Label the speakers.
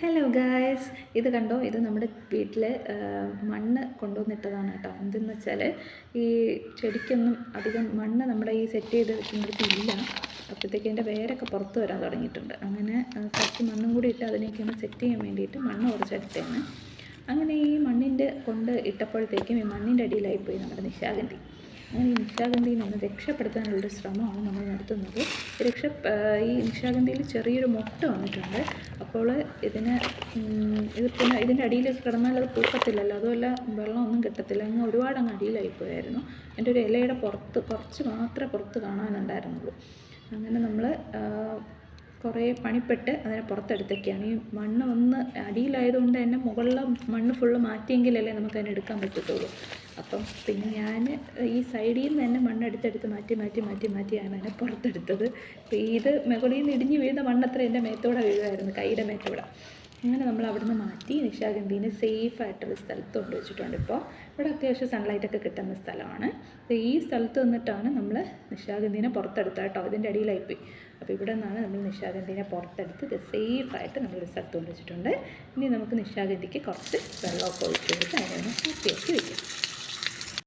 Speaker 1: Hello guys, ഇത് കണ്ടോ? ഇത് നമ്മുടെ വീട്ടിൽ മണ്ണ് കൊണ്ടുവന്നിട്ടതാണ് കേട്ടോ. എന്തെന്ന് വെച്ചാൽ ഈ ചെടിക്കൊന്നും അധികം മണ്ണ് നമ്മുടെ ഈ സെറ്റ് ചെയ്ത് വെക്കുന്നിടത്ത് ഇല്ല. അപ്പോഴത്തേക്ക് എൻ്റെ വേരൊക്കെ പുറത്ത് വരാൻ തുടങ്ങിയിട്ടുണ്ട്. അങ്ങനെ കുറച്ച് മണ്ണും കൂടി ഇട്ട് അതിനൊക്കെ ഒന്ന് സെറ്റ് ചെയ്യാൻ വേണ്ടിയിട്ട് മണ്ണ് കുറച്ചെടുത്തേന്ന്. അങ്ങനെ ഈ മണ്ണിൻ്റെ കൊണ്ട് ഇട്ടപ്പോഴത്തേക്കും ഈ മണ്ണിൻ്റെ അടിയിലായിപ്പോയി നമ്മുടെ നിശാഗന്ധി. അങ്ങനെ ഈ നിശാഗന്ധിയിൽ നിന്ന് രക്ഷപ്പെടുത്താനുള്ളൊരു ശ്രമമാണ് നമ്മൾ നടത്തുന്നത്. ഈ നിശാഗന്ധിയിൽ ചെറിയൊരു മുട്ട വന്നിട്ടുണ്ട്. അപ്പോൾ ഇത് പിന്നെ ഇതിൻ്റെ അടിയിൽ കിടന്നാൽ അത് പൂക്കത്തില്ലല്ലോ, അതുമല്ല വെള്ളമൊന്നും കിട്ടത്തില്ല. അങ്ങ് ഒരുപാട് അടിയിലായിപ്പോയായിരുന്നു. എൻ്റെ ഒരു ഇലയുടെ പുറത്ത് കുറച്ച് മാത്രമേ പുറത്ത് കാണാനുണ്ടായിരുന്നുള്ളൂ. അങ്ങനെ നമ്മൾ കുറേ പണിപ്പെട്ട് അതിനെ പുറത്തെടുത്തൊക്കെയാണ്. ഈ മണ്ണ് ഒന്ന് അടിയിലായതുകൊണ്ട് തന്നെ മുകളിലെ മണ്ണ് ഫുള്ള് മാറ്റിയെങ്കിലല്ലേ നമുക്ക് അതിനെ എടുക്കാൻ പറ്റത്തുള്ളൂ. അപ്പം പിന്നെ ഞാൻ ഈ സൈഡിൽ നിന്ന് തന്നെ മണ്ണ് എടുത്തെടുത്ത് മാറ്റിയാണ് അതിനെ പുറത്തെടുത്തത്. അപ്പോൾ ഇത് മുകളിൽ നിന്ന് ഇടിഞ്ഞ് വീഴുന്ന മണ്ണത്ര എൻ്റെ മേത്തോടെ വീഴുമായിരുന്നു, കൈയുടെ മേത്തോടെ. അങ്ങനെ നമ്മൾ അവിടുന്ന് മാറ്റി നിശാഗന്ധീനെ സേഫായിട്ടൊരു സ്ഥലത്ത് കൊണ്ട് വെച്ചിട്ടുണ്ട്. ഇപ്പോൾ ഇവിടെ അത്യാവശ്യം സൺലൈറ്റൊക്കെ കിട്ടുന്ന സ്ഥലമാണ്. ഈ സ്ഥലത്ത് നിന്നിട്ടാണ് നമ്മൾ നിശാഗന്ധീനെ പുറത്തെടുത്തത് കേട്ടോ. ഇതിൻ്റെ അടിയിലായിപ്പോയി. അപ്പോൾ ഇവിടെ നിന്നാണ് നമ്മൾ നിശാഗന്ധീനെ പുറത്തെടുത്ത് ഇത് സേഫായിട്ട് നമ്മളൊരു സ്ഥലത്ത് കൊണ്ട് വെച്ചിട്ടുണ്ട്. ഇനി നമുക്ക് നിശാഗന്ധിക്ക് കുറച്ച് വെള്ളമൊക്കെ ഒഴിച്ച് കൊടുത്ത് അതിനൊന്ന് വയ്ക്കാം.